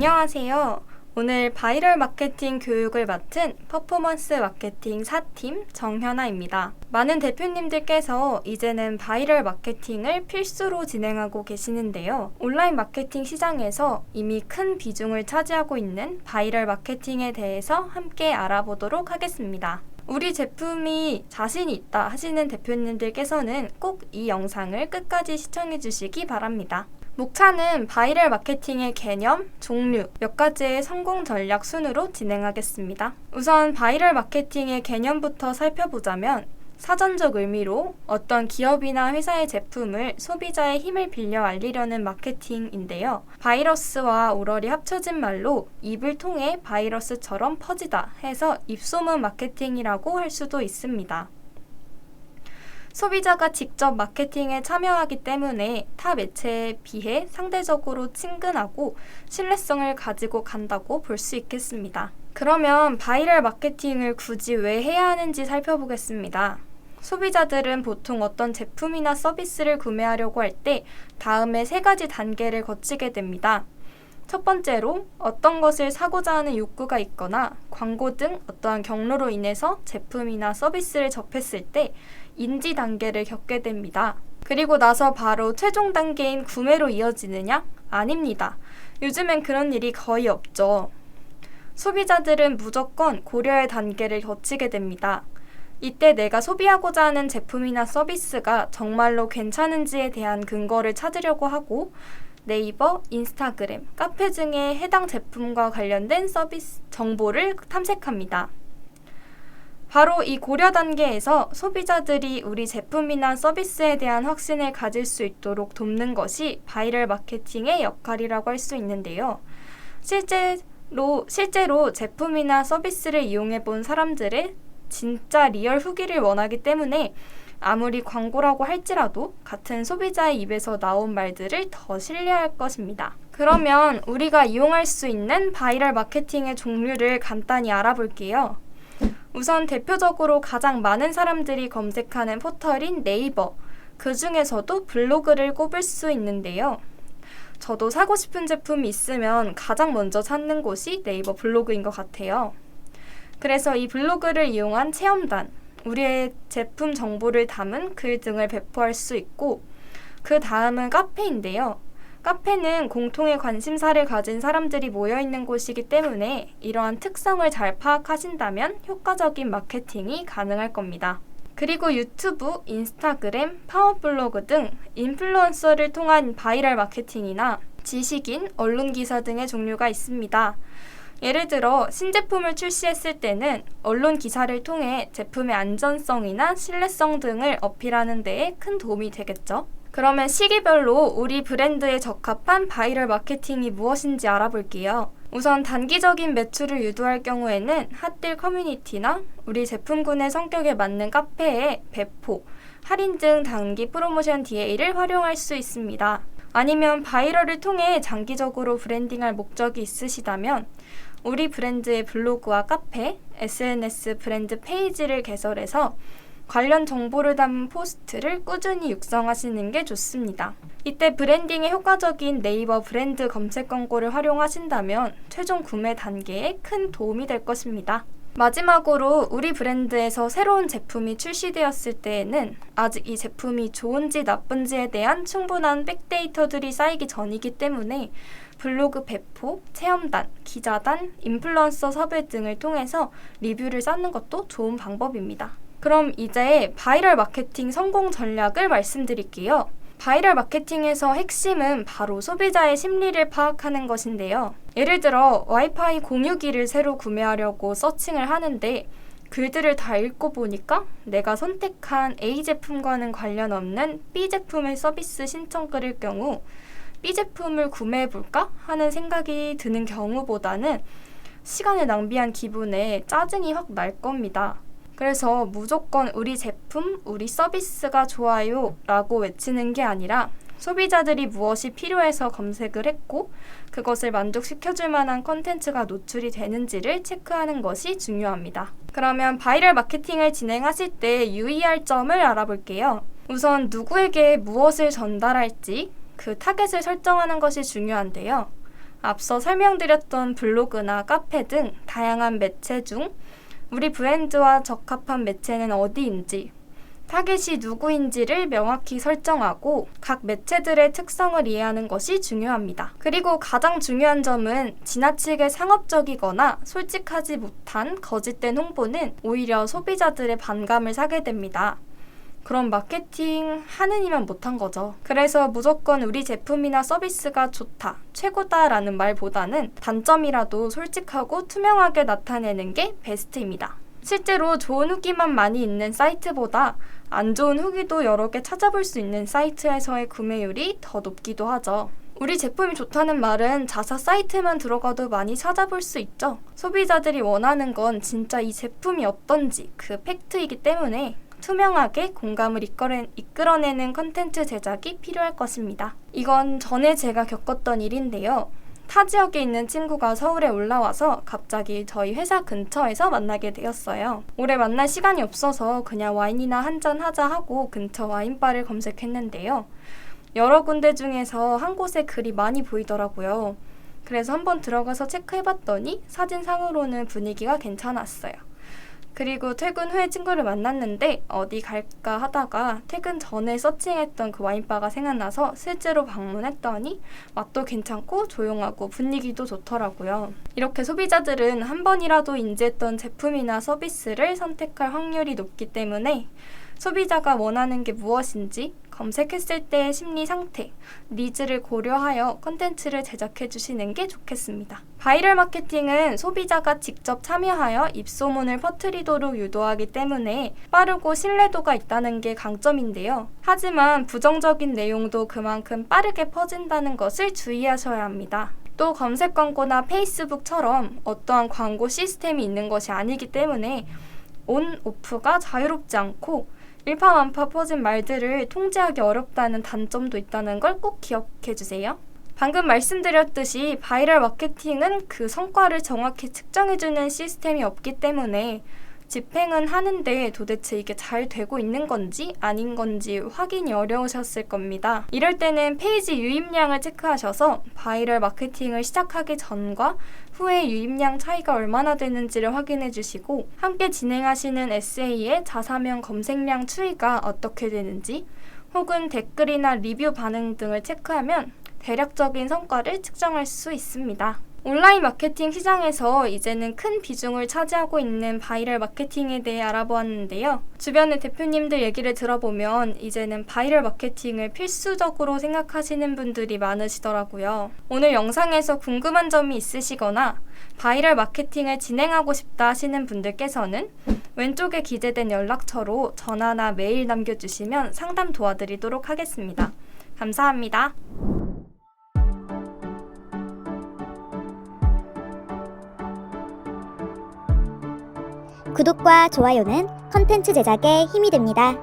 안녕하세요. 오늘 바이럴 마케팅 교육을 맡은 퍼포먼스 마케팅 4팀 정현아입니다. 많은 대표님들께서 이제는 바이럴 마케팅을 필수로 진행하고 계시는데요. 온라인 마케팅 시장에서 이미 큰 비중을 차지하고 있는 바이럴 마케팅에 대해서 함께 알아보도록 하겠습니다. 우리 제품이 자신이 있다 하시는 대표님들께서는 꼭 이 영상을 끝까지 시청해 주시기 바랍니다. 목차는 바이럴 마케팅의 개념, 종류, 몇 가지의 성공 전략 순으로 진행하겠습니다. 우선 바이럴 마케팅의 개념부터 살펴보자면 사전적 의미로 어떤 기업이나 회사의 제품을 소비자의 힘을 빌려 알리려는 마케팅인데요. 바이러스와 오럴이 합쳐진 말로 입을 통해 바이러스처럼 퍼지다 해서 입소문 마케팅이라고 할 수도 있습니다. 소비자가 직접 마케팅에 참여하기 때문에 타 매체에 비해 상대적으로 친근하고 신뢰성을 가지고 간다고 볼 수 있겠습니다. 그러면 바이럴 마케팅을 굳이 왜 해야 하는지 살펴보겠습니다. 소비자들은 보통 어떤 제품이나 서비스를 구매하려고 할 때 다음에 3가지 단계를 거치게 됩니다. 첫 번째로 어떤 것을 사고자 하는 욕구가 있거나 광고 등 어떠한 경로로 인해서 제품이나 서비스를 접했을 때 인지 단계를 겪게 됩니다. 그리고 나서 바로 최종 단계인 구매로 이어지느냐? 아닙니다. 요즘엔 그런 일이 거의 없죠. 소비자들은 무조건 고려의 단계를 거치게 됩니다. 이때 내가 소비하고자 하는 제품이나 서비스가 정말로 괜찮은지에 대한 근거를 찾으려고 하고 네이버, 인스타그램, 카페 등의 해당 제품과 관련된 서비스 정보를 탐색합니다. 바로 이 고려 단계에서 소비자들이 우리 제품이나 서비스에 대한 확신을 가질 수 있도록 돕는 것이 바이럴 마케팅의 역할이라고 할 수 있는데요. 실제로 제품이나 서비스를 이용해 본 사람들의 진짜 리얼 후기를 원하기 때문에 아무리 광고라고 할지라도 같은 소비자의 입에서 나온 말들을 더 신뢰할 것입니다. 그러면 우리가 이용할 수 있는 바이럴 마케팅의 종류를 간단히 알아볼게요. 우선 대표적으로 가장 많은 사람들이 검색하는 포털인 네이버, 그 중에서도 블로그를 꼽을 수 있는데요. 저도 사고 싶은 제품이 있으면 가장 먼저 찾는 곳이 네이버 블로그인 것 같아요. 그래서 이 블로그를 이용한 체험단, 우리의 제품 정보를 담은 글 등을 배포할 수 있고, 그 다음은 카페인데요. 카페는 공통의 관심사를 가진 사람들이 모여있는 곳이기 때문에 이러한 특성을 잘 파악하신다면 효과적인 마케팅이 가능할 겁니다. 그리고 유튜브, 인스타그램, 파워블로그 등 인플루언서를 통한 바이럴 마케팅이나 지식인, 언론 기사 등의 종류가 있습니다. 예를 들어 신제품을 출시했을 때는 언론 기사를 통해 제품의 안전성이나 신뢰성 등을 어필하는 데에 큰 도움이 되겠죠. 그러면 시기별로 우리 브랜드에 적합한 바이럴 마케팅이 무엇인지 알아볼게요. 우선 단기적인 매출을 유도할 경우에는 핫딜 커뮤니티나 우리 제품군의 성격에 맞는 카페의 배포, 할인 등 단기 프로모션 DA를 활용할 수 있습니다. 아니면 바이럴을 통해 장기적으로 브랜딩할 목적이 있으시다면 우리 브랜드의 블로그와 카페, SNS 브랜드 페이지를 개설해서 관련 정보를 담은 포스트를 꾸준히 육성하시는 게 좋습니다. 이때 브랜딩에 효과적인 네이버 브랜드 검색 광고를 활용하신다면 최종 구매 단계에 큰 도움이 될 것입니다. 마지막으로 우리 브랜드에서 새로운 제품이 출시되었을 때에는 아직 이 제품이 좋은지 나쁜지에 대한 충분한 백데이터들이 쌓이기 전이기 때문에 블로그 배포, 체험단, 기자단, 인플루언서 섭외 등을 통해서 리뷰를 쌓는 것도 좋은 방법입니다. 그럼 이제 바이럴 마케팅 성공 전략을 말씀드릴게요. 바이럴 마케팅에서 핵심은 바로 소비자의 심리를 파악하는 것인데요. 예를 들어 와이파이 공유기를 새로 구매하려고 서칭을 하는데 글들을 다 읽고 보니까 내가 선택한 A 제품과는 관련 없는 B 제품의 서비스 신청글일 경우 B 제품을 구매해볼까 하는 생각이 드는 경우보다는 시간을 낭비한 기분에 짜증이 확 날 겁니다. 그래서 무조건 우리 제품, 우리 서비스가 좋아요 라고 외치는 게 아니라 소비자들이 무엇이 필요해서 검색을 했고 그것을 만족시켜줄 만한 컨텐츠가 노출이 되는지를 체크하는 것이 중요합니다. 그러면 바이럴 마케팅을 진행하실 때 유의할 점을 알아볼게요. 우선 누구에게 무엇을 전달할지 그 타겟을 설정하는 것이 중요한데요. 앞서 설명드렸던 블로그나 카페 등 다양한 매체 중 우리 브랜드와 적합한 매체는 어디인지, 타겟이 누구인지를 명확히 설정하고 각 매체들의 특성을 이해하는 것이 중요합니다. 그리고 가장 중요한 점은 지나치게 상업적이거나 솔직하지 못한 거짓된 홍보는 오히려 소비자들의 반감을 사게 됩니다. 그럼 마케팅 하는 이만 못한 거죠. 그래서 무조건 우리 제품이나 서비스가 좋다, 최고다라는 말보다는 단점이라도 솔직하고 투명하게 나타내는 게 베스트입니다. 실제로 좋은 후기만 많이 있는 사이트보다 안 좋은 후기도 여러 개 찾아볼 수 있는 사이트에서의 구매율이 더 높기도 하죠. 우리 제품이 좋다는 말은 자사 사이트만 들어가도 많이 찾아볼 수 있죠. 소비자들이 원하는 건 진짜 이 제품이 어떤지 그 팩트이기 때문에 투명하게 공감을 이끌어내는 컨텐츠 제작이 필요할 것입니다. 이건 전에 제가 겪었던 일인데요. 타 지역에 있는 친구가 서울에 올라와서 갑자기 저희 회사 근처에서 만나게 되었어요. 오래 만날 시간이 없어서 그냥 와인이나 한잔 하자 하고 근처 와인바를 검색했는데요. 여러 군데 중에서 한 곳에 글이 많이 보이더라고요. 그래서 한번 들어가서 체크해봤더니 사진상으로는 분위기가 괜찮았어요. 그리고 퇴근 후에 친구를 만났는데 어디 갈까 하다가 퇴근 전에 서칭했던 그 와인바가 생각나서 실제로 방문했더니 맛도 괜찮고 조용하고 분위기도 좋더라고요. 이렇게 소비자들은 한 번이라도 인지했던 제품이나 서비스를 선택할 확률이 높기 때문에 소비자가 원하는 게 무엇인지 검색했을 때의 심리 상태, 니즈를 고려하여 콘텐츠를 제작해 주시는 게 좋겠습니다. 바이럴 마케팅은 소비자가 직접 참여하여 입소문을 퍼뜨리도록 유도하기 때문에 빠르고 신뢰도가 있다는 게 강점인데요. 하지만 부정적인 내용도 그만큼 빠르게 퍼진다는 것을 주의하셔야 합니다. 또 검색 광고나 페이스북처럼 어떠한 광고 시스템이 있는 것이 아니기 때문에 온, 오프가 자유롭지 않고 일파만파 퍼진 말들을 통제하기 어렵다는 단점도 있다는 걸 꼭 기억해 주세요. 방금 말씀드렸듯이 바이럴 마케팅은 그 성과를 정확히 측정해주는 시스템이 없기 때문에 집행은 하는데 도대체 이게 잘 되고 있는 건지 아닌 건지 확인이 어려우셨을 겁니다. 이럴 때는 페이지 유입량을 체크하셔서 바이럴 마케팅을 시작하기 전과 후의 유입량 차이가 얼마나 되는지를 확인해 주시고 함께 진행하시는 SA의 자사명 검색량 추이가 어떻게 되는지 혹은 댓글이나 리뷰 반응 등을 체크하면 대략적인 성과를 측정할 수 있습니다. 온라인 마케팅 시장에서 이제는 큰 비중을 차지하고 있는 바이럴 마케팅에 대해 알아보았는데요. 주변의 대표님들 얘기를 들어보면 이제는 바이럴 마케팅을 필수적으로 생각하시는 분들이 많으시더라고요. 오늘 영상에서 궁금한 점이 있으시거나 바이럴 마케팅을 진행하고 싶다 하시는 분들께서는 왼쪽에 기재된 연락처로 전화나 메일 남겨주시면 상담 도와드리도록 하겠습니다. 감사합니다. 구독과 좋아요는 컨텐츠 제작에 힘이 됩니다.